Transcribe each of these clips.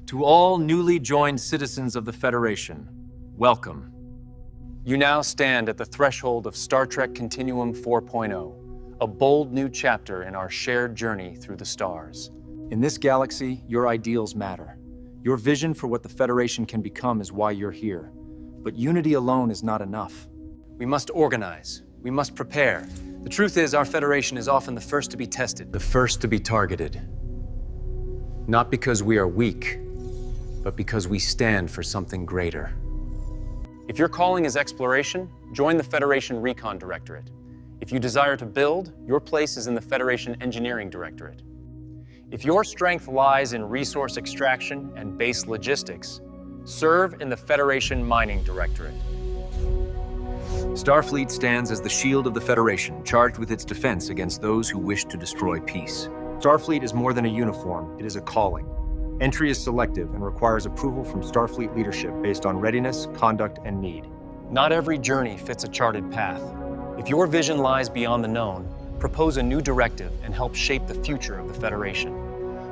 To all newly joined citizens of the Federation, welcome. You now stand at the threshold of Star Trek Continuum 4.0, a bold new chapter in our shared journey through the stars. In this galaxy, your ideals matter. Your vision for what the Federation can become is why you're here. But unity alone is not enough. We must organize. We must prepare. The truth is, our Federation is often the first to be tested, the first to be targeted. Not because we are weak, but because we stand for something greater. If your calling is exploration, join the Federation Recon Directorate. If you desire to build, your place is in the Federation Engineering Directorate. If your strength lies in resource extraction and base logistics, serve in the Federation Mining Directorate. Starfleet stands as the shield of the Federation, charged with its defense against those who wish to destroy peace. Starfleet is more than a uniform, it is a calling. Entry is selective and requires approval from Starfleet leadership based on readiness, conduct, and need. Not every journey fits a charted path. If your vision lies beyond the known, propose a new directive and help shape the future of the Federation.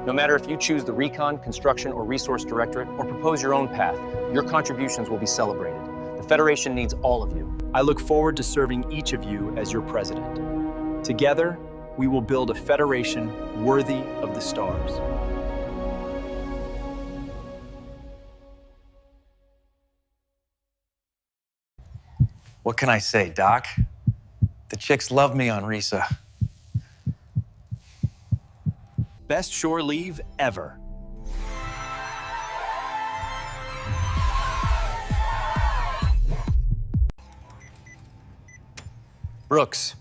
No matter if you choose the Recon, Construction, or Resource Directorate, or propose your own path, your contributions will be celebrated. The Federation needs all of you. I look forward to serving each of you as your president. Together, we will build a Federation worthy of the stars. What can I say, Doc? The chicks love me on Risa. Best shore leave ever. Brooks,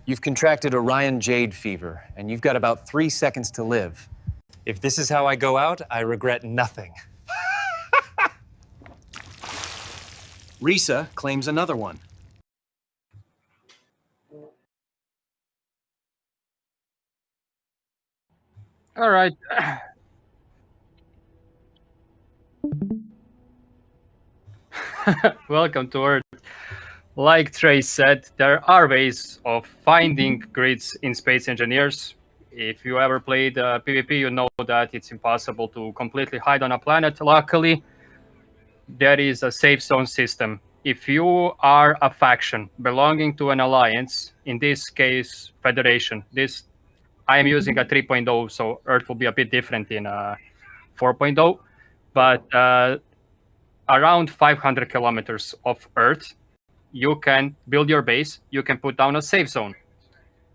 you've contracted Orion Jade fever, and you've got about 3 seconds to live. If this is how I go out, I regret nothing. Risa claims another one. All right. Welcome to Earth. Like Treh said, there are ways of finding grids in Space Engineers. If you ever played PvP, you know that it's impossible to completely hide on a planet. Luckily, there is a safe zone system. If you are a faction belonging to an alliance, in this case, Federation, I am using a 3.0, so Earth will be a bit different in 4.0, but around 500 kilometers of Earth, you can build your base, you can put down a safe zone.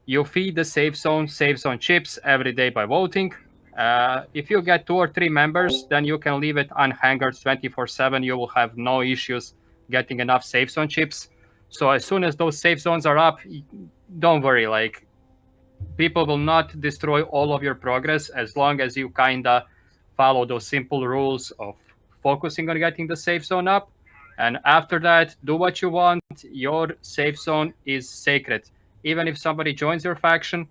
You feed the safe zone chips every day by voting. If you get 2 or 3 members, then you can leave it unhangared 24/7. You will have no issues getting enough safe zone chips. So as soon as those safe zones are up, don't worry, like, people will not destroy all of your progress as long as you kind of follow those simple rules of focusing on getting the safe zone up. And after that, do what you want. Your safe zone is sacred. Even if somebody joins your faction,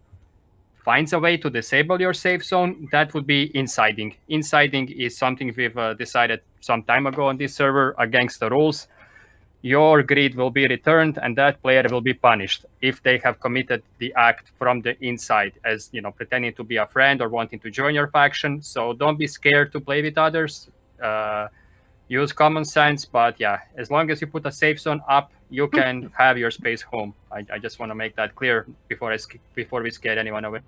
finds a way to disable your safe zone, that would be insiding. Insiding is something we've decided some time ago on this server against the rules. Your grid will be returned and that player will be punished if they have committed the act from the inside, as, you know, pretending to be a friend or wanting to join your faction. So don't be scared to play with others. Use common sense, but yeah, as long as you put a safe zone up, you can have your space home. I just want to make that clear before we scare anyone away.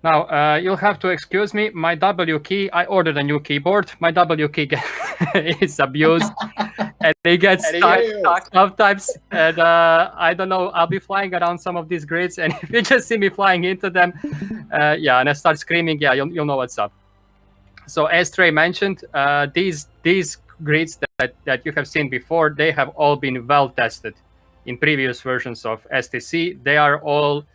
Now, you'll have to excuse me. My W key, I ordered a new keyboard. My W key is abused and it gets stuck sometimes. And I don't know, I'll be flying around some of these grids, and if you just see me flying into them, yeah, and I start screaming, yeah, you'll know what's up. So as Treh mentioned, these grids that you have seen before, they have all been well tested in previous versions of STC. They are all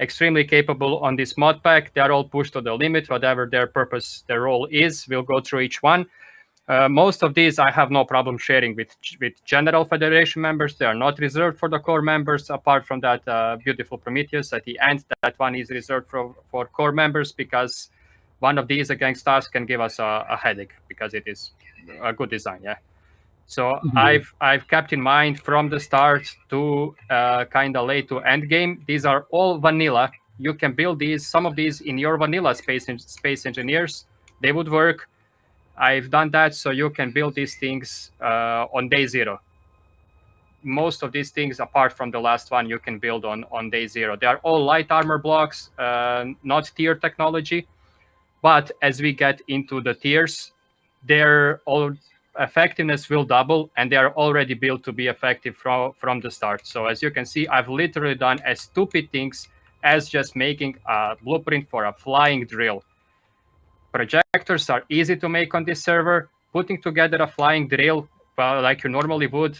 extremely capable on this mod pack. They are all pushed to the limit. Whatever their purpose, their role is, we'll go through each one. Most of these I have no problem sharing with general Federation members. They are not reserved for the core members, apart from that beautiful Prometheus at the end. That one is reserved for core members, because one of these against us can give us a headache, because it is a good design, yeah. So I've kept in mind from the start to kind of late to end game. These are all vanilla. You can build some of these in your vanilla Space Engineers. they would work. I've done that so you can build these things on day 0. Most of these things, apart from the last one, you can build on day 0. They are all light armor blocks, not tier technology. But as we get into the tiers, their all effectiveness will double, and they are already built to be effective from the start. So as you can see, I've literally done as stupid things as just making a blueprint for a flying drill. Projectors are easy to make on this server. Putting together a flying drill, like you normally would,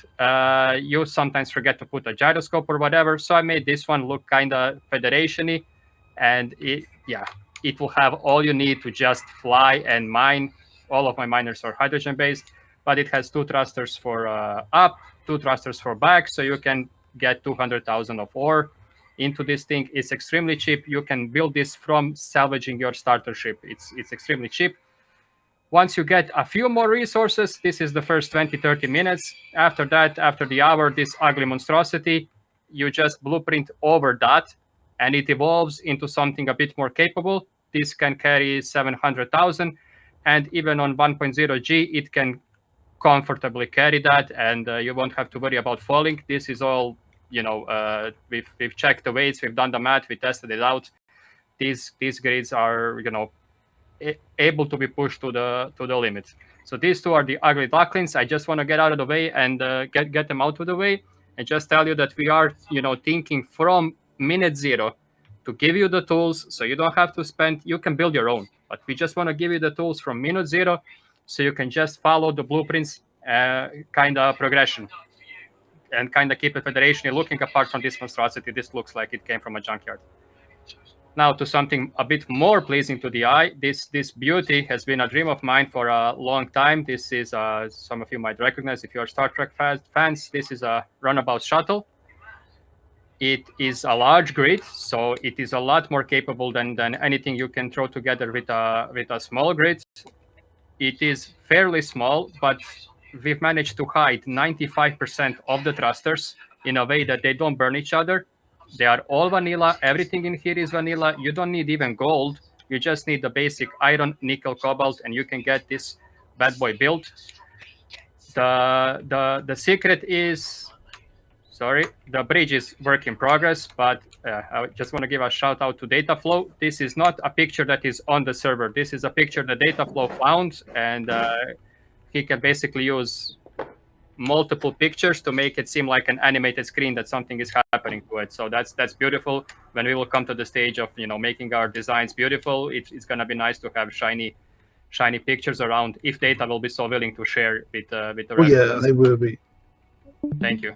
you sometimes forget to put a gyroscope or whatever. So I made this one look kind of Federation-y, and it will have all you need to just fly and mine. All of my miners are hydrogen-based, but it has 2 thrusters for up, 2 thrusters for back, so you can get 200,000 of ore into this thing. It's extremely cheap. You can build this from salvaging your starter ship. It's extremely cheap. Once you get a few more resources, this is the first 20-30 minutes. After that, after the hour, this ugly monstrosity, you just blueprint over that, and it evolves into something a bit more capable. This can carry 700,000, and even on 1.0G, it can comfortably carry that, and you won't have to worry about falling. This is all, we've checked the weights, we've done the math, we tested it out. These grids are, able to be pushed to the limit. So these 2 are the ugly ducklings. I just want to get out of the way and get them out of the way, and just tell you that we are, thinking from minute 0 to give you the tools, so you don't have to spend. You can build your own, but we just want to give you the tools from minute 0, so you can just follow the blueprints kind of progression and kind of keep it Federation. Looking apart from this monstrosity, this looks like it came from a junkyard. Now to something a bit more pleasing to the eye. This beauty has been a dream of mine for a long time. This is, some of you might recognize if you are Star Trek fans, this is a runabout shuttle. It is a large grid, so it is a lot more capable than anything you can throw together with a small grid. It is fairly small, but we've managed to hide 95% of the thrusters in a way that they don't burn each other. They are all vanilla. Everything in here is vanilla. You don't need even gold. You just need the basic iron, nickel, cobalt, and you can get this bad boy built. The secret is, the bridge is work in progress, but I just want to give a shout out to Dataflow. This is not a picture that is on the server. This is a picture that Dataflow found, and he can basically use multiple pictures to make it seem like an animated screen that something is happening to it. So that's beautiful. When we will come to the stage of making our designs beautiful, it's gonna be nice to have shiny pictures around, if Data will be so willing to share with the rest of us. They will be. Thank you.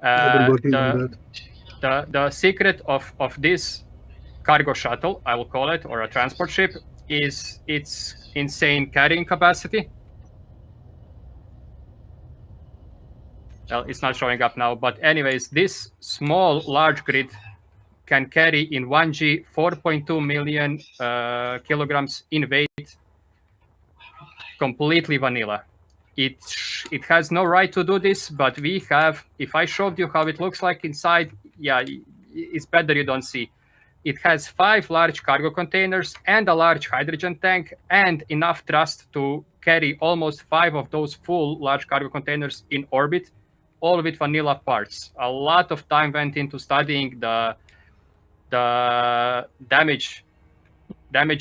I've been working on that. The secret of this cargo shuttle, I will call it, or a transport ship, is its insane carrying capacity. Well, it's not showing up now, but anyways, this small large grid can carry in 1G 4.2 million kilograms in weight, completely vanilla. It has no right to do this, but we have. If I showed you how it looks like inside, yeah, it's better you don't see. It has 5 large cargo containers and a large hydrogen tank, and enough thrust to carry almost 5 of those full large cargo containers in orbit, all with vanilla parts. A lot of time went into studying the damage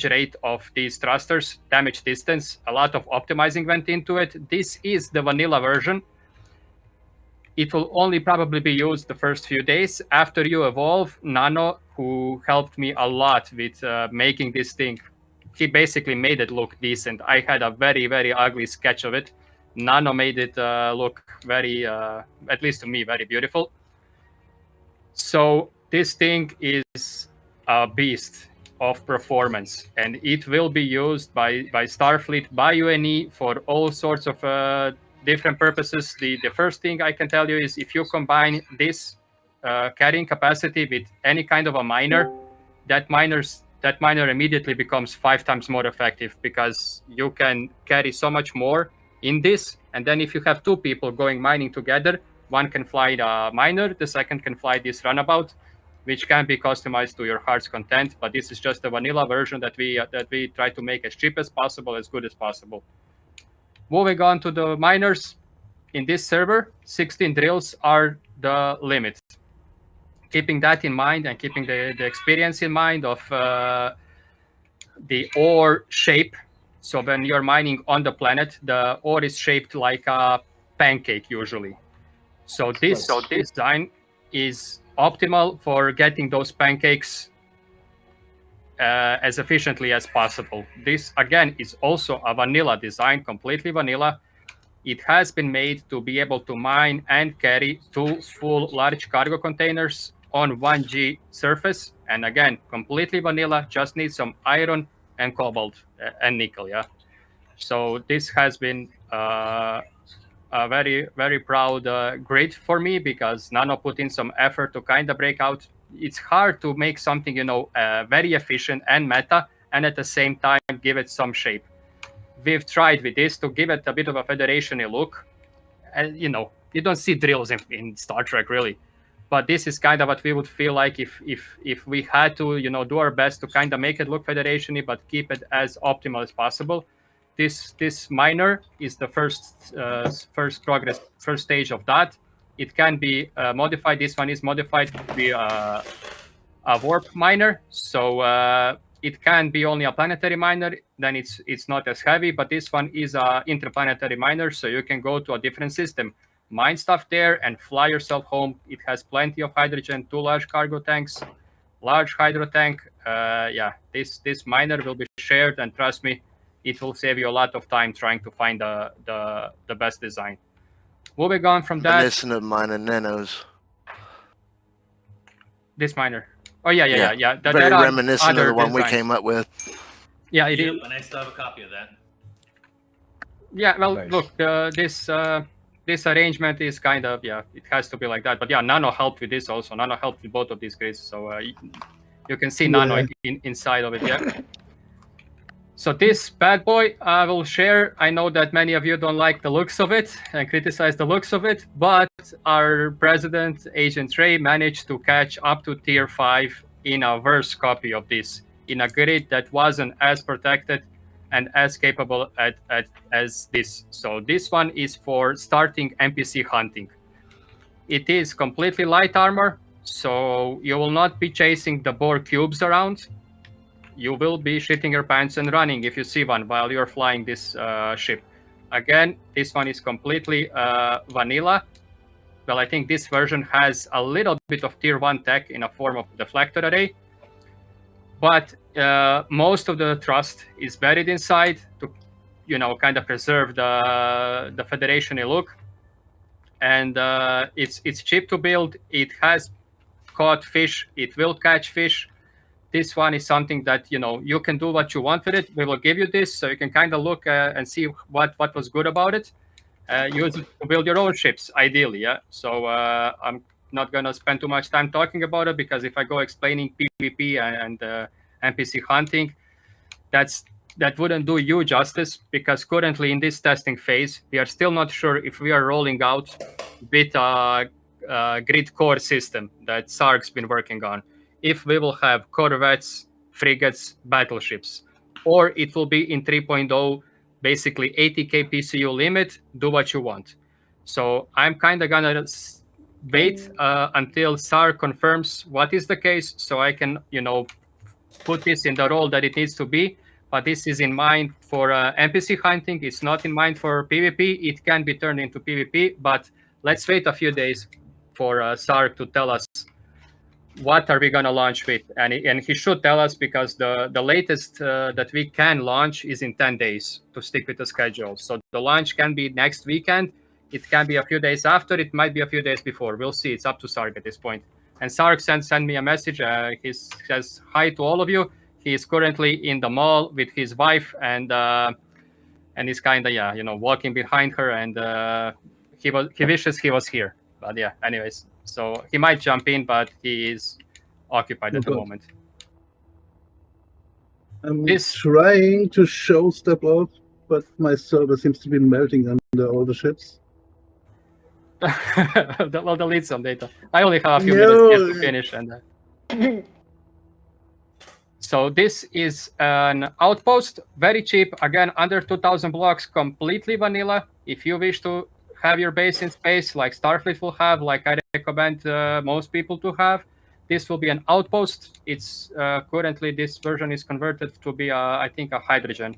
rate of these thrusters, damage distance. A lot of optimizing went into it. This is the vanilla version. It will only probably be used the first few days. After you evolve, Nano, who helped me a lot with making this thing, he basically made it look decent. I had a very, very ugly sketch of it. Nano made it look very, at least to me, very beautiful. So this thing is a beast of performance, and it will be used by Starfleet, by UNE for all sorts of different purposes. The first thing I can tell you is if you combine this carrying capacity with any kind of a miner, that miner immediately becomes 5 times more effective, because you can carry so much more in this. And then if you have 2 people going mining together, one can fly the miner, the second can fly this runabout. which can be customized to your heart's content. But this is just a vanilla version that we try to make as cheap as possible, as good as possible. Moving on to the miners, in this server, 16 drills are the limit. Keeping that in mind and keeping the experience in mind of the ore shape. So when you're mining on the planet, the ore is shaped like a pancake usually. So this design is optimal for getting those pancakes as efficiently as possible. This, again, is also a vanilla design, completely vanilla. It has been made to be able to mine and carry 2 full large cargo containers on 1G surface. And again, completely vanilla, just need some iron and cobalt and nickel, yeah? So this has been a very, very proud grid for me, because Nano put in some effort to kind of break out. It's hard to make something, very efficient and meta, and at the same time give it some shape. We've tried with this to give it a bit of a Federation-y look. And, you don't see drills in Star Trek, really. But this is kind of what we would feel like if we had to, do our best to kind of make it look Federation-y, but keep it as optimal as possible. This miner is the first stage of that. It can be modified. This one is modified to be a warp miner. So it can be only a planetary miner, then it's not as heavy, but this one is a interplanetary miner, so you can go to a different system, mine stuff there, and fly yourself home. It has plenty of hydrogen, 2 large cargo tanks, large hydro tank. This miner will be shared, and trust me, it will save you a lot of time trying to find the best design. Moving on from that, Reminiscent of mine and nanos. This miner. Oh yeah. Very reminiscent of the one we came up with. Yeah, it is. And I still have a copy of that. Yeah, well, Nice. look, this arrangement is kind of, it has to be like that. But yeah, Nano helped with this also. Nano helped with both of these grids, so you can see Nano inside of it. Yeah. So this bad boy I will share. I know that many of you don't like the looks of it and criticize the looks of it, but our president, Agent Treh, managed to catch up to tier 5 in a worse copy of this, in a grid that wasn't as protected and as capable as this. So this one is for starting NPC hunting. It is completely light armor, so you will not be chasing the Bohr cubes around. You will be shitting your pants and running if you see one while you're flying this ship. Again, this one is completely vanilla. Well, I think this version has a little bit of tier 1 tech in a form of deflector array. But most of the thrust is buried inside to, kind of preserve the Federation-y look. And it's cheap to build. It has caught fish. It will catch fish. This one is something that, you can do what you want with it. We will give you this so you can kind of look and see what was good about it. Use it to build your own ships, ideally, yeah? So I'm not going to spend too much time talking about it, because if I go explaining PvP and NPC hunting, that wouldn't do you justice, because currently in this testing phase, we are still not sure if we are rolling out with a grid core system that Sark's been working on. If we will have corvettes, frigates, battleships, or it will be in 3.0, basically 80k PCU limit, do what you want. So I'm kind of gonna wait until SAR confirms what is the case, so I can, put this in the role that it needs to be. But this is in mind for NPC hunting. It's not in mind for PvP. It can be turned into PvP, but let's wait a few days for SAR to tell us what are we going to launch with. And he should tell us, because the latest that we can launch is in 10 days to stick with the schedule. So the launch can be next weekend. It can be a few days after. It might be a few days before. We'll see. It's up to Sark at this point. And Sark sent me a message. He says hi to all of you. He is currently in the mall with his wife, and he's kind of walking behind her, and he wishes he was here. But yeah, anyways, so he might jump in, but he is occupied at the moment. I'm trying to show step off, but my server seems to be melting under all the ships. Well, delete some data. I only have a few minutes here to finish, and So this is an outpost, very cheap, again, under 2,000 blocks, completely vanilla. If you wish to have your base in space, like Starfleet will have, like I recommend most people to have, this will be an outpost. It's currently, this version is converted to be, I think, a hydrogen.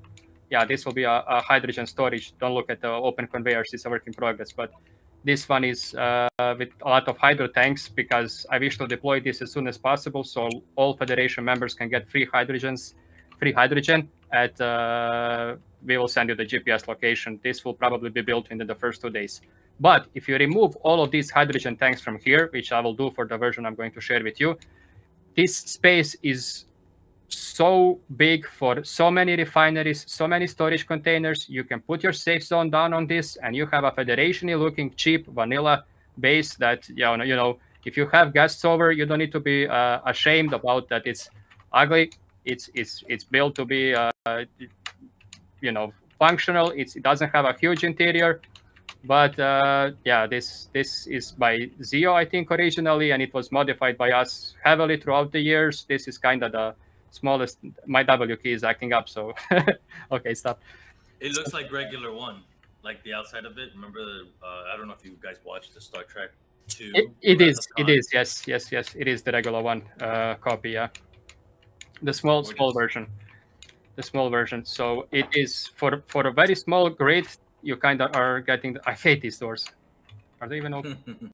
Yeah, this will be a hydrogen storage. Don't look at the open conveyors, it's a work in progress, but this one is with a lot of hydro tanks because I wish to deploy this as soon as possible, so all Federation members can get free hydrogen. At we will send you the GPS location. This will probably be built within the first 2 days. But if you remove all of these hydrogen tanks from here, which I will do for the version I'm going to share with you, this space is so big for so many refineries, so many storage containers. You can put your safe zone down on this, and you have a Federation-y looking cheap vanilla base that, you know, if you have guests over, you don't need to be ashamed about that. It's ugly. It's built to be functional. It doesn't have a huge interior, but yeah, this is by Zio, I think, originally, and it was modified by us heavily throughout the years. This is kind of the smallest. My W key is acting up, so okay, stop. It looks like regular one, like the outside of it. Remember, I don't know if you guys watched the Star Trek 2. It is. Yes. It is the regular one copy. Yeah, the small version. The small version. So it is for a very small grid. You kind of are getting. I hate these doors. Are they even open?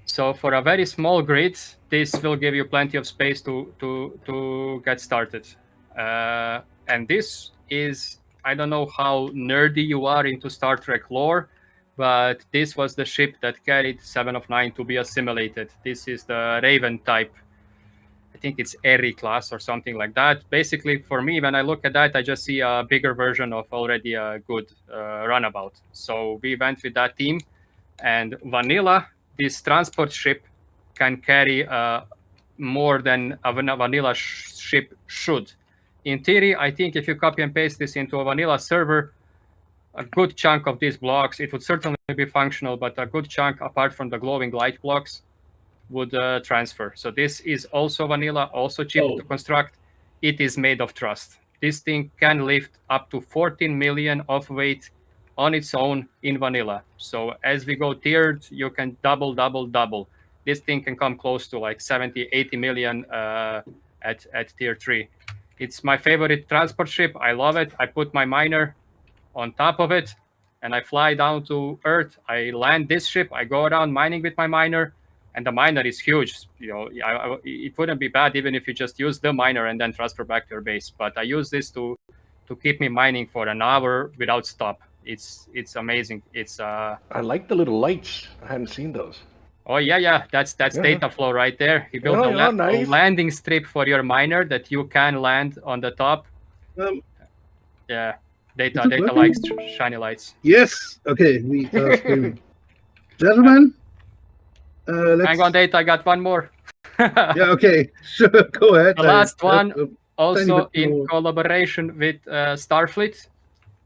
So for a very small grid, this will give you plenty of space to get started. And this is, I don't know how nerdy you are into Star Trek lore, but this was the ship that carried 7 of 9 to be assimilated. This is the Raven type. I think it's Eri class or something like that. Basically, for me, when I look at that, I just see a bigger version of already a good runabout. So we went with that team, and vanilla, this transport ship can carry more than a vanilla ship should. In theory, I think if you copy and paste this into a vanilla server, a good chunk of these blocks, it would certainly be functional, but a good chunk, apart from the glowing light blocks, would transfer. So this is also vanilla, also cheap to construct. It is made of trust. This thing can lift up to 14 million of weight on its own in vanilla. So as we go tiered, you can double. This thing can come close to like 70, 80 million at tier 3. It's my favorite transport ship. I love it. I put my miner on top of it, and I fly down to Earth. I land this ship. I go around mining with my miner, and the miner is huge. It wouldn't be bad even if you just use the miner and then transfer back to your base. But I use this to keep me mining for an hour without stop. It's amazing. It's I like the little lights. I hadn't seen those. Oh yeah. That's data flow right there. He built a landing strip for your miner that you can land on the top. Yeah, data likes shiny lights. Yes. Okay. We gentlemen. Hang on, data. I got one more. Yeah. Okay. Sure. Go ahead. The last one, also in collaboration with Starfleet.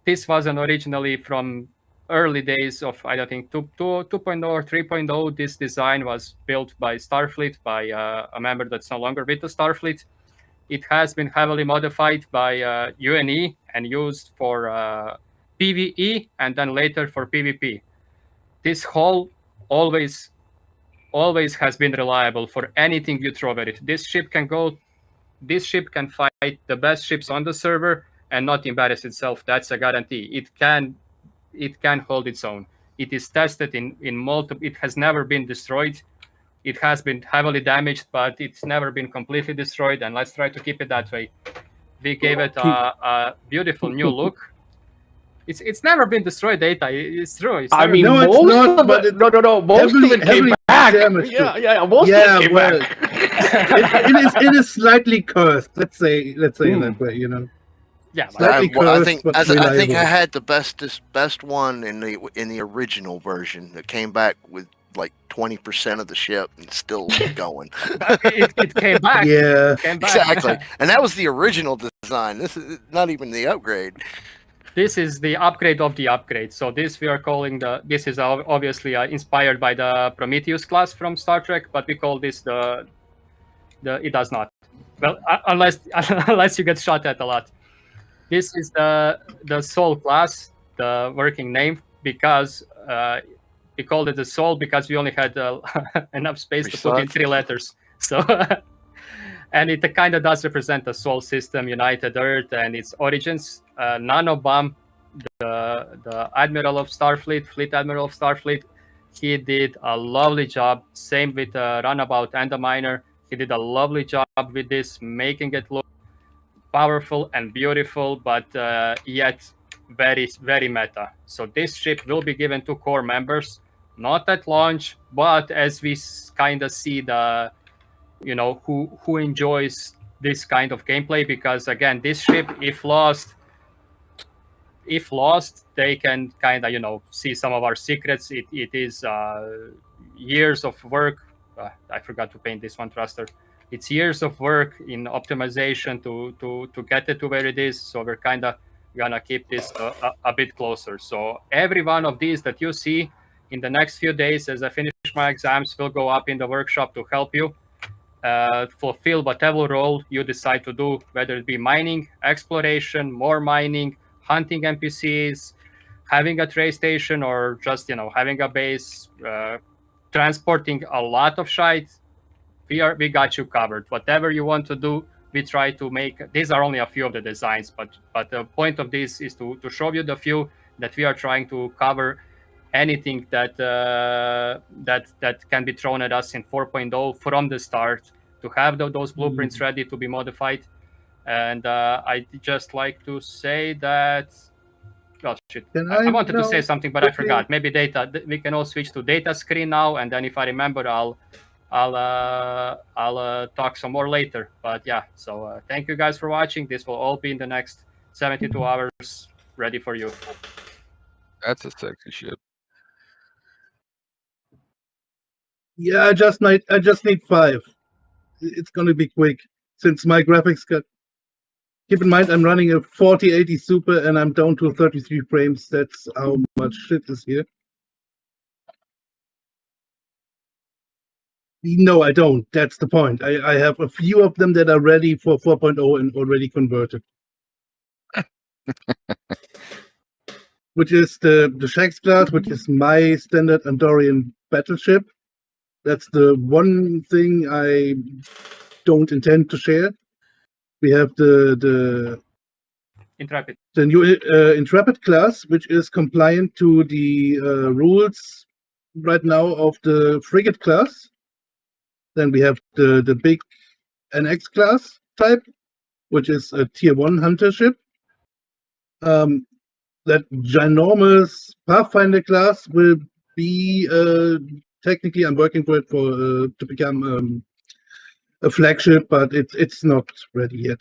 This wasn't originally from early days of, I don't think, 2.0 or 3.0. This design was built by Starfleet, by a member that's no longer with the Starfleet. It has been heavily modified by UNE and used for PvE and then later for PvP. This hull always has been reliable for anything you throw at it. This ship can fight the best ships on the server and not embarrass itself. That's a guarantee. It can hold its own. It is tested in multiple. It has never been destroyed. It has been heavily damaged, but it's never been completely destroyed. And let's try to keep it that way. We gave it a beautiful new look. It's never been destroyed, data. It's true. I mean, no, most it's not, of it. No. Most of it came back. Yeah. Most of it came back. It is slightly cursed. Let's say that way. You know. Yeah, I think I had the best one in the original version that came back with like 20% of the ship and still going. it came back. Yeah, exactly. And that was the original design. This is not even the upgrade. This is the upgrade of the upgrade. So this we are calling this is obviously inspired by the Prometheus class from Star Trek, but we call this it does not. Well, unless you get shot at a lot. This is the Soul class, the working name, because we called it the Soul because we only had enough space to put in 3 letters. So. And it kind of does represent the Sol system, United Earth, and its origins. Nanobomb, the Admiral of Starfleet, Fleet Admiral of Starfleet, he did a lovely job. Same with Runabout and the Miner. He did a lovely job with this, making it look powerful and beautiful, but yet very, very meta. So this ship will be given to core members, not at launch, but as we kind of see who enjoys this kind of gameplay, because again, this ship, if lost, they can kind of see some of our secrets. It is years of work. I forgot to paint this one thruster. It's years of work in optimization to get it to where it is. So we're kind of gonna keep this a bit closer. So every one of these that you see in the next few days as I finish my exams will go up in the workshop to help you fulfill whatever role you decide to do, whether it be mining, exploration, more mining, hunting NPCs, having a trade station, or just having a base, transporting a lot of shite. We got you covered. Whatever you want to do, we try to make. These are only a few of the designs, but the point of this is to show you the few that we are trying to cover. Anything that can be thrown at us in 4.0 from the start, to have those blueprints ready to be modified. And I just like to say that. Oh shit! I wanted to say something, but I forgot. Maybe data. We can all switch to data screen now, and then if I remember, I'll talk some more later. But yeah, so thank you guys for watching. This will all be in the next 72 hours, ready for you. That's a sexy ship. Yeah, I just need 5. It's gonna be quick since my graphics got. Keep in mind, I'm running a 4080 Super and I'm down to 33 frames. That's how much shit is here. No, I don't. That's the point. I have a few of them that are ready for 4.0 and already converted. Which is the Shax class, which is my standard Andorian battleship. That's the one thing I don't intend to share. We have the Intrepid. The new Intrepid class, which is compliant to the rules right now of the frigate class. Then we have the big NX class type, which is a tier 1 hunter ship. That ginormous Pathfinder class will be technically, I'm working for it to become a flagship, but it's not ready yet.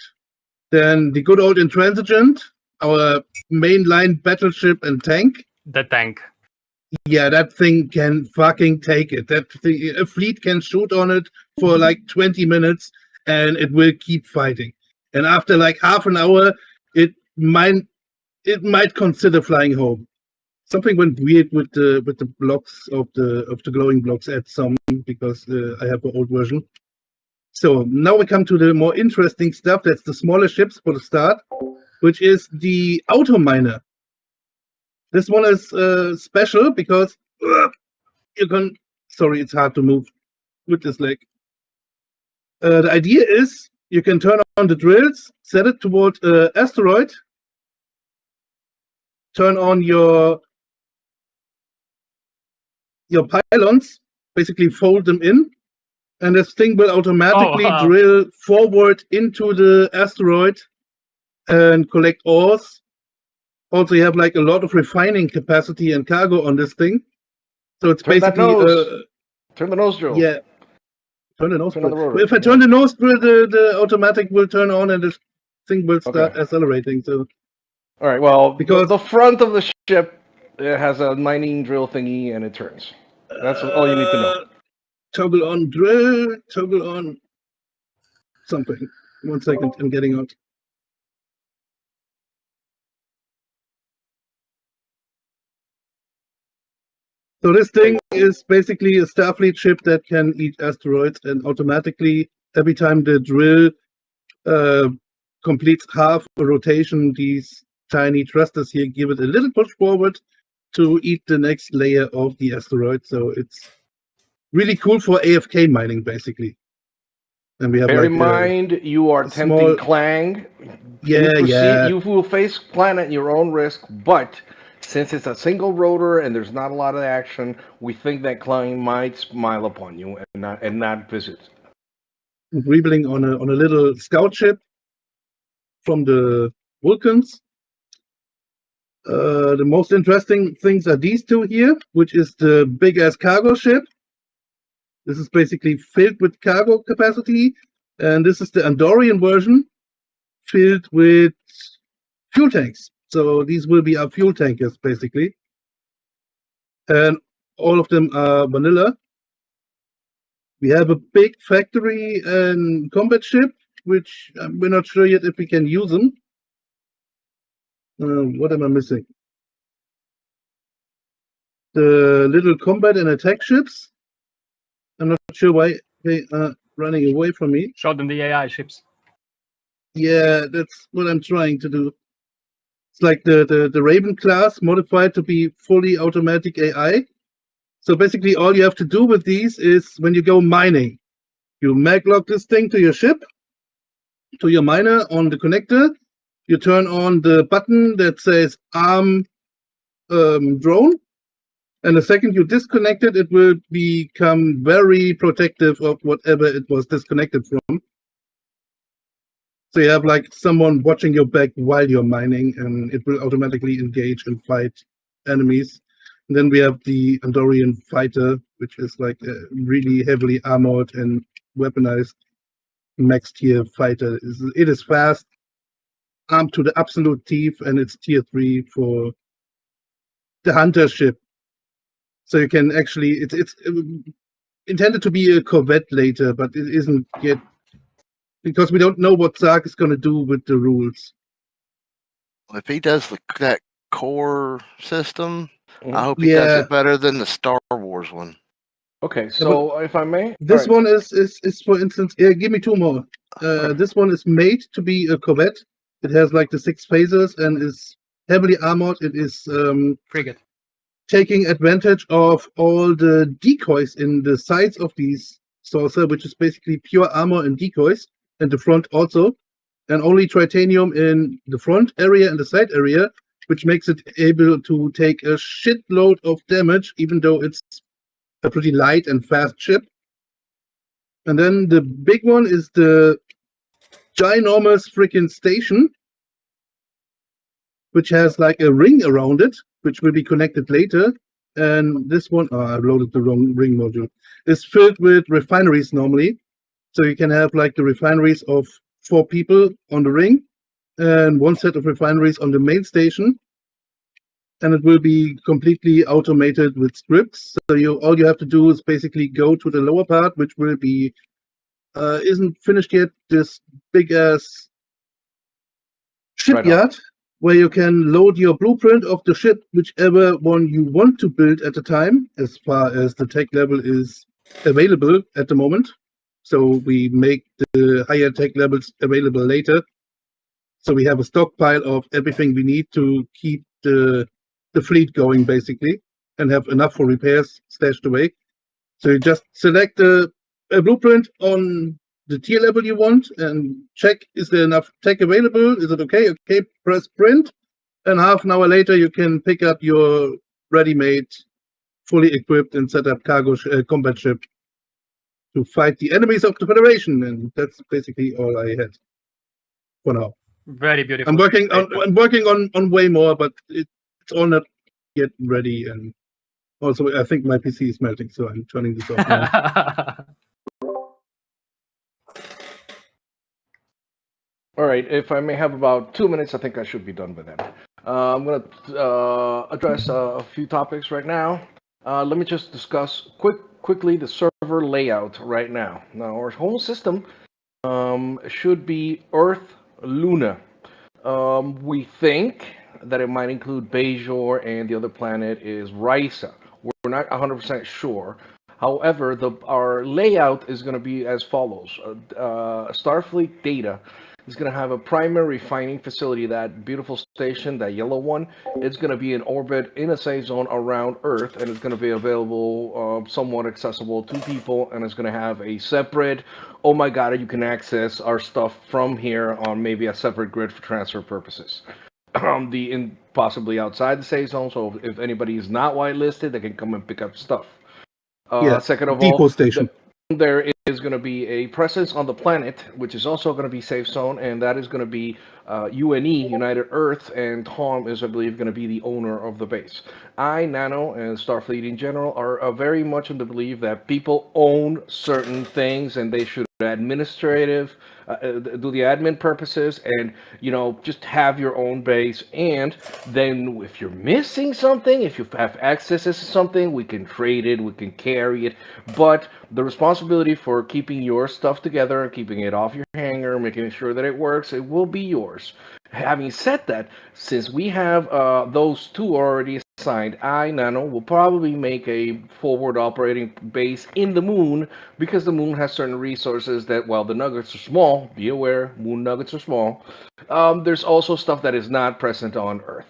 Then the good old Intransigent, our mainline battleship and tank. The tank. Yeah, that thing can fucking take it. That thing, a fleet can shoot on it for like 20 minutes and it will keep fighting. And after like half an hour, it might consider flying home. Something went weird with the blocks of the glowing blocks at some, because I have an old version. So now we come to the more interesting stuff. That's the smaller ships for the start, which is the Auto Miner. This one is special because you can. Sorry, it's hard to move with this leg. The idea is you can turn on the drills, set it toward asteroid, turn on your pylons, basically fold them in, and this thing will automatically drill forward into the asteroid and collect ores. Also, you have like a lot of refining capacity and cargo on this thing. So it's basically turn the nose drill. Yeah. Turn the nose drill. If I turn the nose drill, the automatic will turn on and this thing will start accelerating. So all right, well, because the front of the ship, it has a mining drill thingy and it turns. That's all you need to know. Toggle on drill, toggle on something. 1 second, I'm getting out. So this thing is basically a Starfleet ship that can eat asteroids, and automatically, every time the drill completes half a rotation, these tiny thrusters here give it a little push forward to eat the next layer of the asteroid. So it's really cool for AFK mining, basically. And we have Bear in mind, you are tempting Clang. Yeah. You will face Clang at your own risk, but since it's a single rotor and there's not a lot of action, we think that Clang might smile upon you and not visit. Rebelling on a little scout ship from the Vulcans. The most interesting things are these two here, which is the big ass cargo ship. This is basically filled with cargo capacity, and this is the Andorian version filled with fuel tanks. So these will be our fuel tankers, basically. And all of them are vanilla. We have a big factory and combat ship, which we're not sure yet if we can use them. What am I missing? The little combat and attack ships. I'm not sure why they are running away from me. Show them the AI ships. Yeah, that's what I'm trying to do. It's like the Raven class modified to be fully automatic AI. So basically all you have to do with these is when you go mining, you maglock this thing to your ship, to your miner on the connector. You turn on the button that says arm drone. And the second you disconnect it, it will become very protective of whatever it was disconnected from. So you have like someone watching your back while you're mining, and it will automatically engage and fight enemies. And then we have the Andorian fighter, which is like a really heavily armored and weaponized max tier fighter. It is fast, armed to the absolute teeth, and it's tier 3 for the hunter ship. So you can actually, it's intended to be a corvette later, but it isn't yet, because we don't know what Zark is going to do with the rules. If he does that core system, I hope he does it better than the Star Wars one. Okay, so if I may, this one is for instance, give me two more. This one is made to be a corvette. It has like the 6 phasers and is heavily armored. It is frigate, taking advantage of all the decoys in the sides of these saucer, which is basically pure armor and decoys, and the front also, and only titanium in the front area and the side area, which makes it able to take a shitload of damage, even though it's a pretty light and fast ship. And then the big one is the ginormous freaking station, which has like a ring around it, which will be connected later. And this one, I loaded the wrong ring module, is filled with refineries normally. So you can have like the refineries of 4 people on the ring and 1 set of refineries on the main station. And it will be completely automated with scripts. So all you have to do is basically go to the lower part, which will be, isn't finished yet, this big ass shipyard, where you can load your blueprint of the ship, whichever one you want to build at the time, as far as the tech level is available at the moment. So we make the higher tech levels available later. So we have a stockpile of everything we need to keep the fleet going, basically, and have enough for repairs stashed away. So you just select a blueprint on the tier level you want and check, is there enough tech available? Is it okay? Okay, press print. And half an hour later, you can pick up your ready-made, fully equipped and set up cargo combat ship to fight the enemies of the Federation. And that's basically all I had for now. Very beautiful. I'm working on way more, but it's all not yet ready. And also, I think my PC is melting, so I'm turning this off now. All right, if I may have about 2 minutes, I think I should be done by then. I'm going to address a few topics right now. Let me just discuss quickly the server layout right now. Now, our whole system should be Earth Luna. We think that it might include Bajor, and the other planet is Risa. We're not 100% sure. However, our layout is going to be as follows. Starfleet data is going to have a primary refining facility, that beautiful station, that yellow one. It's going to be in orbit in a safe zone around Earth, and it's going to be available, somewhat accessible to people, and it's going to have a separate, oh my god, you can access our stuff from here on maybe a separate grid for transfer purposes. Possibly outside the safe zone, so if anybody is not whitelisted, they can come and pick up stuff. Second of depot all, station. there is going to be a presence on the planet, which is also going to be safe zone, and that is going to be UNE, United Earth, and Tom is, I believe, going to be the owner of the base. Nano, and Starfleet in general are very much in the belief that people own certain things, and they should do the admin purposes, and just have your own base. And then if you're missing something, if you have access to something, we can trade it, we can carry it, but the responsibility for keeping your stuff together and keeping it off your hanger, making sure that it works, it will be yours. Having said that, since we have those two already assigned, Nano will probably make a forward operating base in the moon, because the moon has certain resources that, while the nuggets are small, be aware, moon nuggets are small, there's also stuff that is not present on Earth.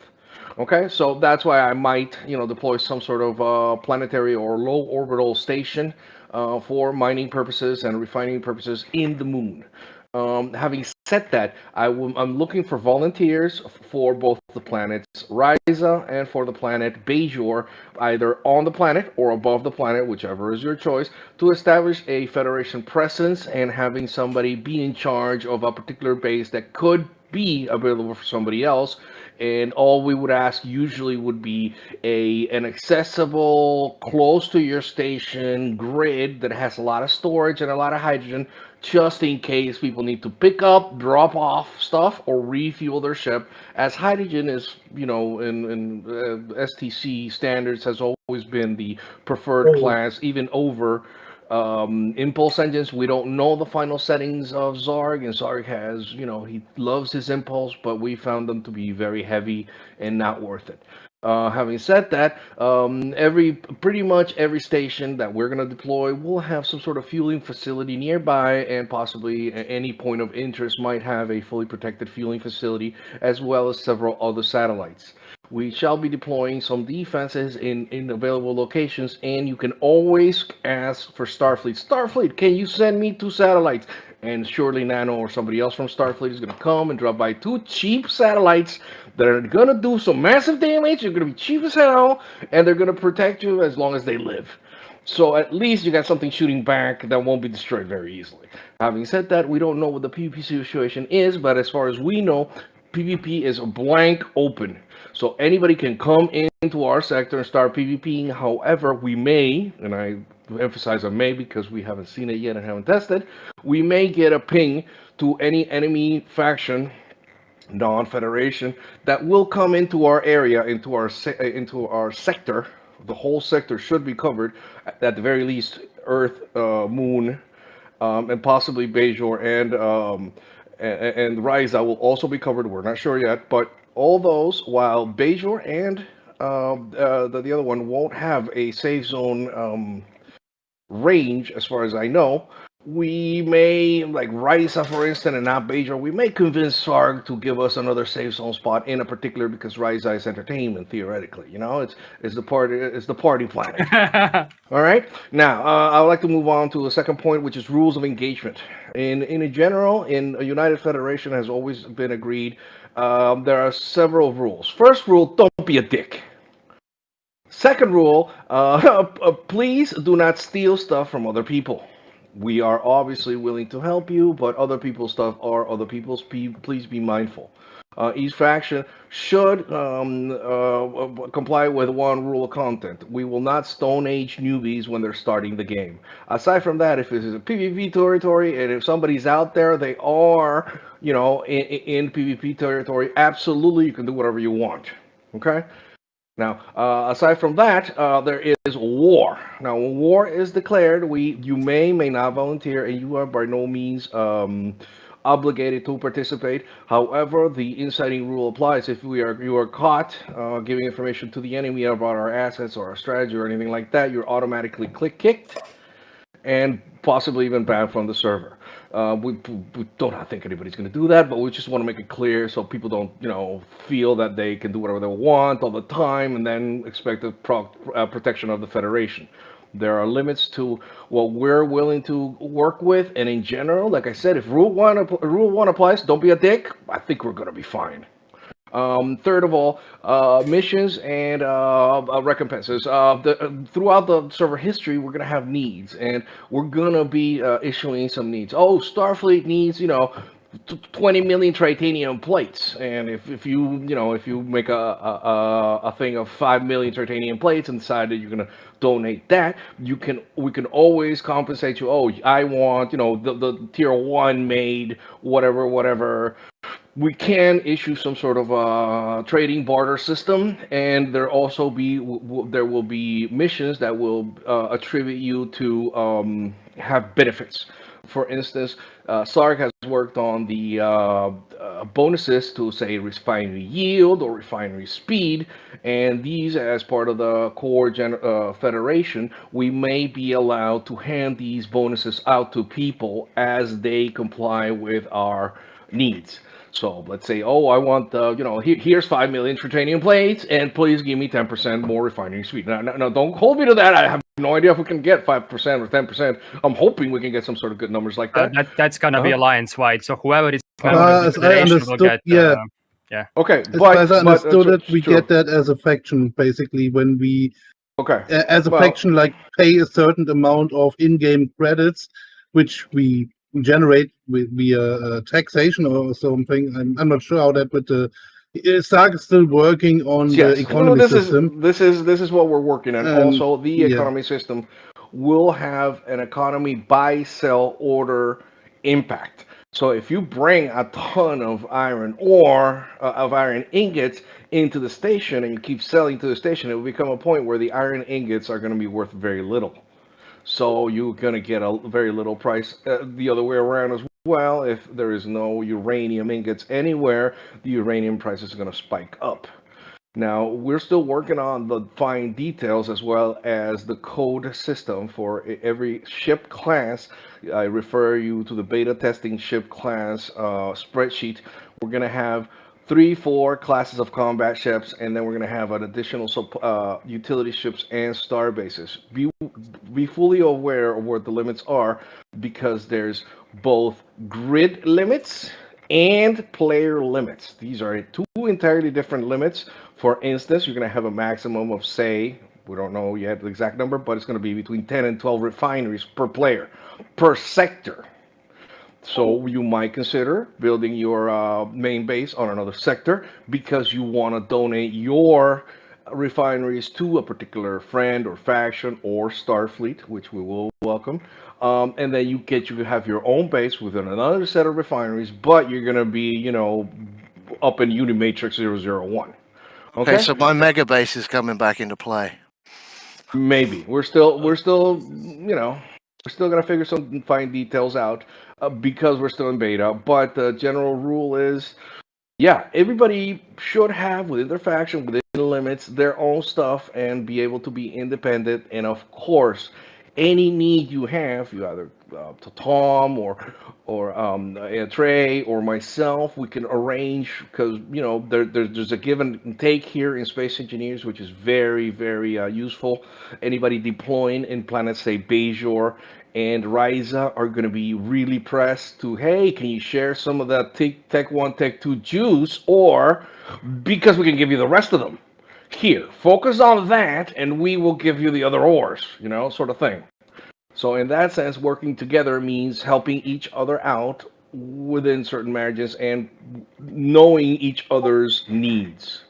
Okay, so that's why I might, deploy some sort of planetary or low orbital station for mining purposes and refining purposes in the moon. Having said that, I'm looking for volunteers for both the planets Risa and for the planet Bajor, either on the planet or above the planet, whichever is your choice, to establish a Federation presence and having somebody be in charge of a particular base that could be available for somebody else. And all we would ask usually would be an accessible, close to your station grid that has a lot of storage and a lot of hydrogen, just in case people need to pick up, drop off stuff, or refuel their ship. As hydrogen is, in STC standards, has always been the preferred class, even over impulse engines. We don't know the final settings of Zarg, and Zarg has, he loves his impulse, but we found them to be very heavy and not worth it. Having said that, pretty much every station that we're going to deploy will have some sort of fueling facility nearby, and possibly any point of interest might have a fully protected fueling facility, as well as several other satellites. We shall be deploying some defenses in available locations, and you can always ask for Starfleet. Starfleet, can you send me 2 satellites? And surely Nano or somebody else from Starfleet is going to come and drop by 2 cheap satellites that are going to do some massive damage. They're going to be cheap as hell, and they're going to protect you as long as they live. So at least you got something shooting back that won't be destroyed very easily. Having said that, we don't know what the PvP situation is, but as far as we know, PvP is blank open. So anybody can come into our sector and start PvPing. However, we may, and I emphasize on may because we haven't seen it yet and haven't tested, we may get a ping to any enemy faction, non-Federation, that will come into our area, into our sector. The whole sector should be covered, at the very least, Earth, Moon, and possibly Bajor and Risa will also be covered. We're not sure yet, but all those, while Bajor and the other one won't have a safe zone range, as far as I know, we may, like Risa, for instance, and not Bajor, we may convince Sarg to give us another safe zone spot in a particular, because Risa is entertainment, theoretically. It's the party planet. All right. Now, I would like to move on to the second point, which is rules of engagement. In general, in a United Federation, has always been agreed. There are several rules. First rule: don't be a dick. Second rule: please do not steal stuff from other people. We are obviously willing to help you, but other people's stuff are other people's. Please be mindful. Each faction should comply with one rule of content. We will not Stone Age newbies when they're starting the game. Aside from that, if it is a PvP territory and if somebody's out there, they are, in PvP territory, absolutely you can do whatever you want. Okay? Now, aside from that, there is war. Now, when war is declared, you may not volunteer, and you are by no means obligated to participate. However, the inciting rule applies. If you are caught giving information to the enemy about our assets or our strategy or anything like that, you're automatically kicked and possibly even banned from the server. We don't think anybody's going to do that, but we just want to make it clear so people don't, feel that they can do whatever they want all the time and then expect the protection of the Federation. There are limits to what we're willing to work with, and in general, like I said, if rule one applies, don't be a dick. I think we're going to be fine. Third of all, missions and recompenses. Throughout the server history, we're gonna have needs, and we're gonna be issuing some needs. Oh, Starfleet needs, 20 million titanium plates, and if you make a thing of 5 million titanium plates and decide that you're gonna donate that, we can always compensate you. Oh, I want the tier 1 made whatever. We can issue some sort of trading barter system, and there will be missions that will attribute you to have benefits. For instance, Sark has worked on the bonuses to say refinery yield or refinery speed, and these, as part of the core federation, we may be allowed to hand these bonuses out to people as they comply with our needs. So let's say, oh, I want here's 5 million titanium plates, and please give me 10% more refinery speed. Now, don't hold me to that. I have no idea if we can get 5% or 10%. I'm hoping we can get some sort of good numbers like that. That's gonna be alliance-wide. So whoever is as I understood, will get, yeah. Okay, as I understood it, we get that as a faction, basically, when we as a faction, like pay a certain amount of in-game credits, which we generate via taxation or something. I'm not sure how that, but Stark is still working on the economy system. This is what we're working on. Also, the economy system will have an economy buy, sell, order impact. So if you bring a ton of iron ore, of iron ingots into the station and you keep selling to the station, it will become a point where the iron ingots are going to be worth very little. So you're going to get a very little price the other way around as well. If there is no uranium ingots anywhere, the uranium price is going to spike up. Now, we're still working on the fine details as well as the code system for every ship class. I refer you to the beta testing ship class spreadsheet. We're going to have 3-4 classes of combat ships, and then we're going to have an additional utility ships and star bases. Be fully aware of what the limits are, because there's both grid limits and player limits. These are two entirely different limits. For instance, you're going to have a maximum of, say, we don't know yet the exact number, but it's going to be between 10 and 12 refineries per player, per sector. So you might consider building your main base on another sector because you want to donate your refineries to a particular friend or faction or Starfleet, which we will welcome. And then you have your own base within another set of refineries, but you're going to be, up in Unimatrix 001. Okay, so my mega base is coming back into play. Maybe we're still gonna figure some fine details out because we're still in beta. But the general rule is, everybody should have within their faction, within the limits, their own stuff and be able to be independent. And of course, any need you have, you either to Tom or Trey or myself, we can arrange, because there's a give and take here in Space Engineers, which is very, very useful. Anybody deploying in planets, say Bajor and Ryza, are going to be really pressed to, hey, can you share some of that Tech 1, Tech 2 juice, or because we can give you the rest of them. Here, focus on that, and we will give you the other ores, sort of thing. So in that sense, working together means helping each other out within certain margins and knowing each other's needs.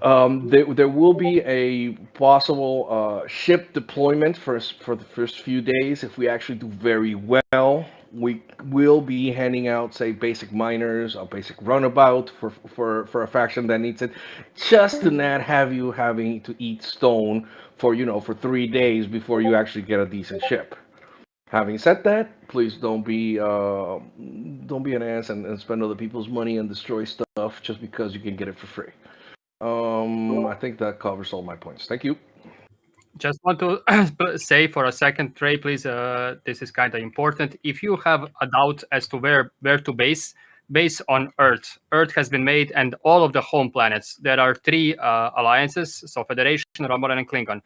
There will be a possible ship deployment for the first few days. If we actually do very well, we will be handing out, say, basic miners, a basic runabout for a faction that needs it, just to not have you having to eat stone for 3 days before you actually get a decent ship. Having said that, please don't be an ass and spend other people's money and destroy stuff just because you can get it for free. I think that covers all my points. Thank you. Just want to say for a second, Trey, please. This is kind of important. If you have a doubt as to where to base on Earth. Earth has been made, and all of the home planets. There are three alliances: so Federation, Romulan, and Klingon.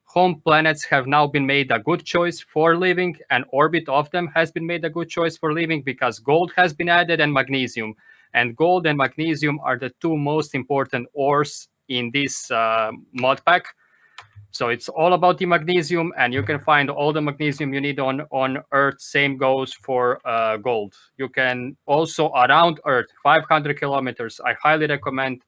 Home planets have now been made a good choice for living, and orbit of them has been made a good choice for living because gold has been added and magnesium. And gold and magnesium are the two most important ores in this mod pack. So it's all about the magnesium, and you can find all the magnesium you need on Earth. Same goes for gold. You can also, around Earth, 500 kilometers, I highly recommend,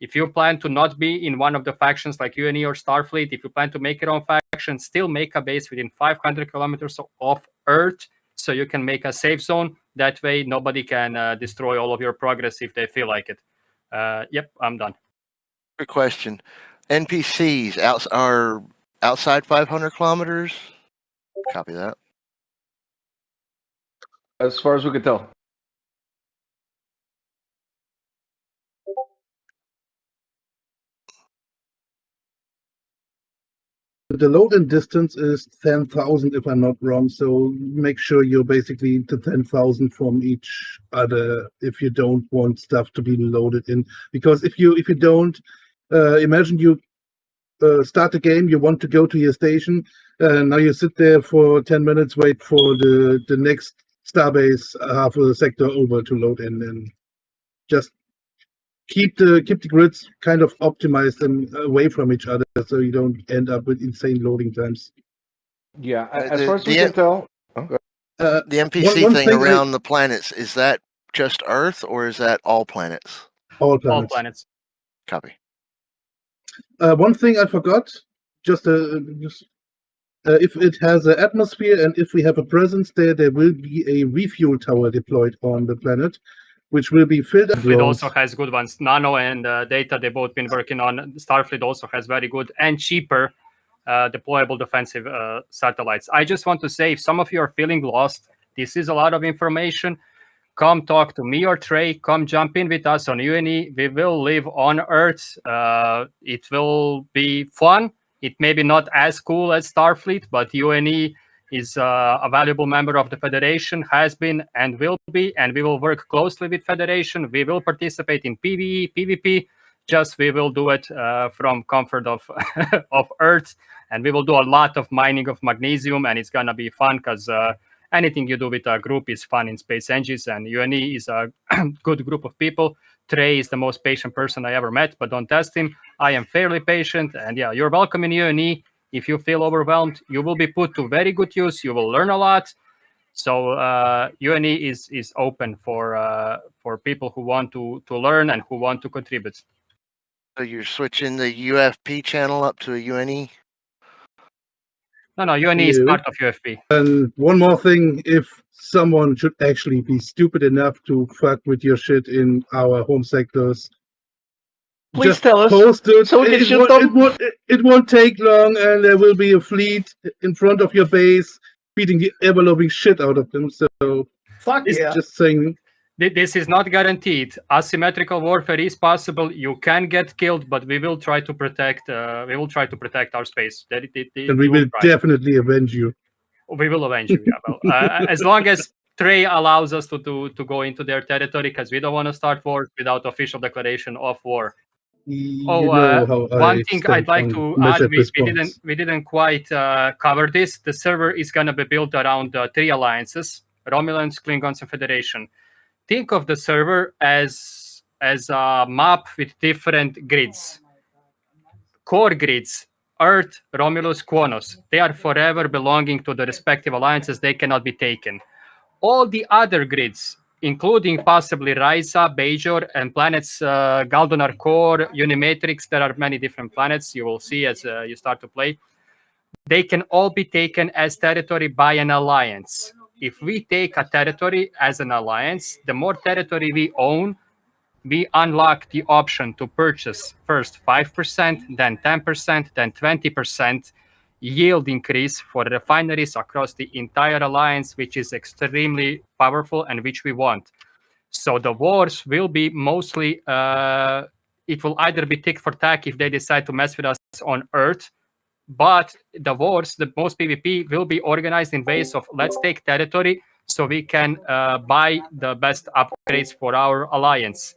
if you plan to not be in one of the factions like UNE or Starfleet, if you plan to make your own faction, still make a base within 500 kilometers of Earth so you can make a safe zone. That way, nobody can destroy all of your progress if they feel like it. Yep, I'm done. Quick question. NPCs are outside 500 kilometers? Copy that. As far as we can tell. The load-in distance is 10,000, if I'm not wrong. So make sure you're basically to 10,000 from each other if you don't want stuff to be loaded in. Because if you don't, imagine you start the game, you want to go to your station, now you sit there for 10 minutes, wait for the next starbase half of the sector over to load in, and just keep the grids kind of optimized and away from each other so you don't end up with insane loading times. Yeah, as far as we can tell. Okay. The NPC thing around the planets, is that just Earth or is that all planets? All planets. All planets. Copy. One thing I forgot, just if it has an atmosphere and if we have a presence there will be a refuel tower deployed on the planet, which will be filled up. Starfleet also has good ones. Nano and Data, they've both been working on. Starfleet also has very good and cheaper deployable defensive satellites. I just want to say, if some of you are feeling lost, this is a lot of information. Come talk to me or Trey. Come jump in with us on UNE. We will live on Earth. It will be fun. It may be not as cool as Starfleet, but UNE is a valuable member of the Federation, has been and will be, and we will work closely with Federation. We will participate in PvE, PvP, just we will do it from comfort of, of Earth, and we will do a lot of mining of magnesium, and it's going to be fun because anything you do with a group is fun in Space Engines, and UNE is a good group of people. Trey is the most patient person I ever met, but don't test him. I am fairly patient, and yeah, you're welcome in UNE. If you feel overwhelmed, you will be put to very good use. You will learn a lot. So UNE is open for people who want to learn and who want to contribute. So you're switching the UFP channel up to a UNE? No, UNE is part of UFP. And one more thing, if someone should actually be stupid enough to fuck with your shit in our home sectors, please just tell us post it. So we can shoot them. It won't take long, and there will be a fleet in front of your base beating the ever-loving shit out of them. So fuck yeah. Just saying. This is not guaranteed. Asymmetrical warfare is possible. You can get killed, but we will try to protect. We will try to protect our space. And we will definitely avenge you. We will avenge you. Yeah, well, as long as Trey allows us to go into their territory, because we don't want to start war without official declaration of war. One thing I'd like to add: we didn't quite cover this. The server is going to be built around three alliances: Romulans, Klingons, and Federation. Think of the server as a map with different grids. Core grids: Earth, Romulus, Kronos. They are forever belonging to the respective alliances. They cannot be taken. All the other grids, including possibly Risa, Bajor, and planets Galdonar Core, Unimatrix, there are many different planets you will see as you start to play. They can all be taken as territory by an alliance. If we take a territory as an alliance, the more territory we own, we unlock the option to purchase first 5%, then 10%, then 20% yield increase for refineries across the entire alliance, which is extremely powerful and which we want. So the wars will be mostly, it will either be tick for tack if they decide to mess with us on Earth, but the wars, the most PvP, will be organized in ways of let's take territory so we can buy the best upgrades for our alliance.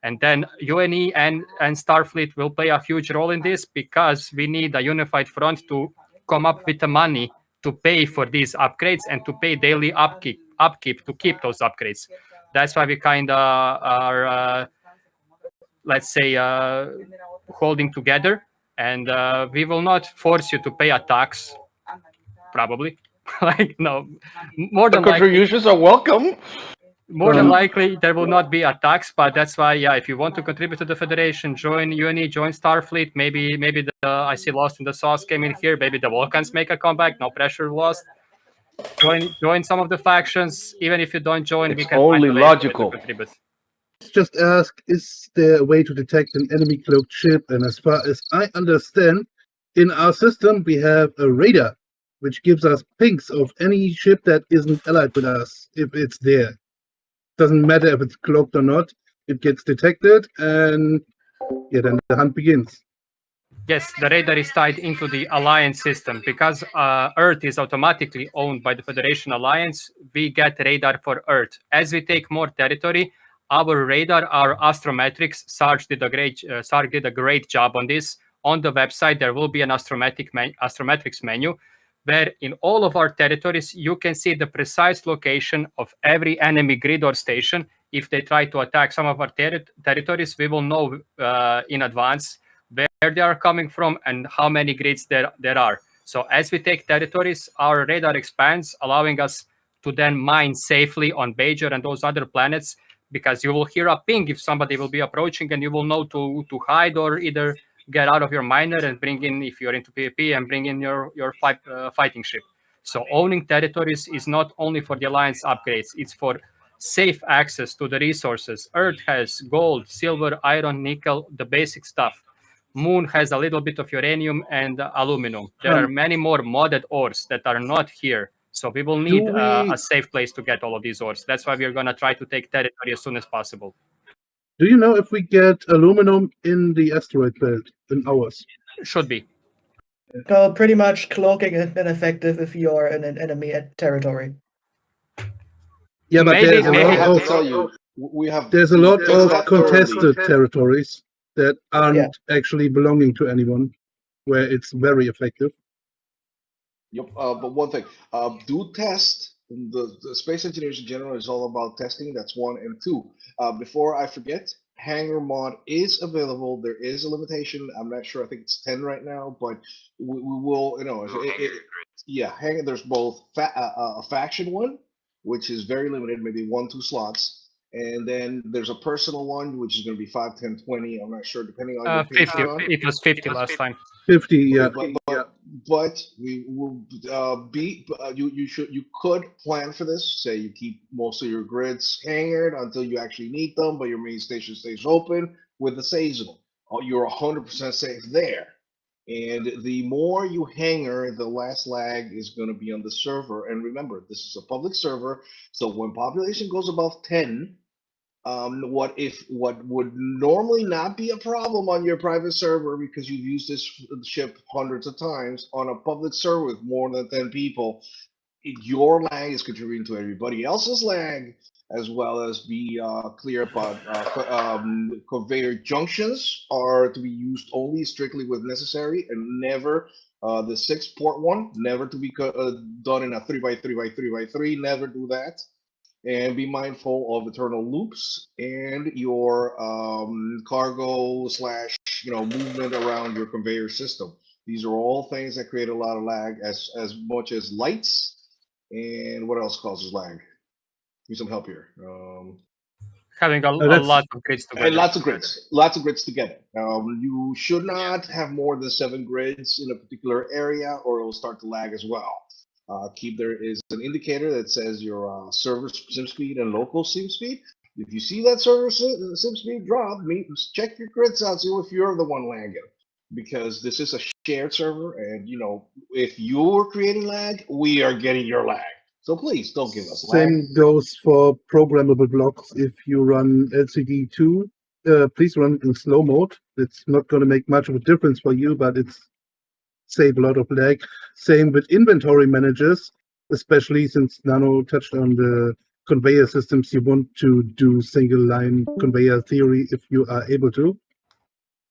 And then UNE and Starfleet will play a huge role in this because we need a unified front to come up with the money to pay for these upgrades and to pay daily upkeep to keep those upgrades. That's why we kind of are, let's say, holding together. And we will not force you to pay a tax, probably. Like, no, more The than likely. contributions are welcome. More than likely, there will not be a tax, but that's why, yeah, if you want to contribute to the Federation, join UNE, join Starfleet. Maybe I see Lost in the Sauce came in here. Maybe the Vulcans make a comeback. No pressure, Lost. Join some of the factions. Even if you don't join, we It's can only find a way logical. to contribute. Just ask, is there a way to detect an enemy cloaked ship? And as far as I understand, in our system we have a radar, which gives us pings of any ship that isn't allied with us if it's there. Doesn't matter if it's cloaked or not, it gets detected, and yeah, then the hunt begins. Yes, the radar is tied into the Alliance system. Because Earth is automatically owned by the Federation Alliance, we get radar for Earth. As we take more territory, our radar, our astrometrics, Sarge did a great job on this. On the website, there will be an astrometrics menu where in all of our territories, you can see the precise location of every enemy grid or station. If they try to attack some of our territories, we will know in advance where they are coming from and how many grids there are. So as we take territories, our radar expands, allowing us to then mine safely on Bajor and those other planets, because you will hear a ping if somebody will be approaching, and you will know to hide or either get out of your miner and bring in, if you're into PvP, and bring in your fighting ship. So owning territories is not only for the Alliance upgrades, it's for safe access to the resources. Earth has gold, silver, iron, nickel, the basic stuff. Moon has a little bit of uranium and aluminum. There are many more modded ores that are not here. So we will need a safe place to get all of these ores. That's why we're going to try to take territory as soon as possible. Do you know if we get aluminum in the asteroid belt in ours? Should be. So pretty much cloaking is ineffective if you're in an enemy territory. Yeah, but Maybe, there's a lot of contested territories that aren't actually belonging to anyone, where it's very effective. Yep. But one thing, do test. The space engineers in general is all about testing. That's one. And two, before I forget, Hanger mod is available. There is a limitation. I'm not sure. I think it's 10 right now, but we will. Hanger. There's both a faction one, which is very limited, maybe 1-2 slots. And then there's a personal one, which is going to be 5, 10, 20. I'm not sure, depending on your 50. It was 50 last time. 50, yeah. But we will you could plan for this. Say you keep most of your grids hangered until you actually need them, but your main station stays open with the seasonal. You're 100% safe there. And the more you hanger, the less lag is going to be on the server. And remember, this is a public server, so when population goes above 10, what would normally not be a problem on your private server because you've used this ship hundreds of times on a public server with more than 10 people, your lag is contributing to everybody else's lag, as well as be clear about conveyor junctions are to be used only strictly with necessary, and never the 6-port one, never to be done in a 3x3x3x3, never do that. And be mindful of eternal loops and your cargo / movement around your conveyor system. These are all things that create a lot of lag, as much as lights. And what else causes lag? Need some help here. Having a lot of grids together. And lots of grids together. You should not have more than 7 grids in a particular area, or it will start to lag as well. There is an indicator that says your server sim speed and local sim speed. If you see that server sim speed drop, check your grids out, see if you're the one lagging. because this is a shared server, and if you're creating lag, we are getting your lag. So please don't give us lag. Same goes for programmable blocks. If you run LCD2, please run in slow mode. It's not going to make much of a difference for you, but it's save a lot of lag. Same with inventory managers, especially since Nano touched on the conveyor systems. You want to do single line conveyor theory if you are able to.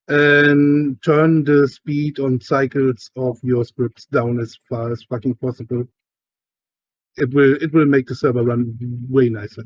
And turn the speed on cycles of your scripts down as far as fucking possible. It will make the server run way nicer.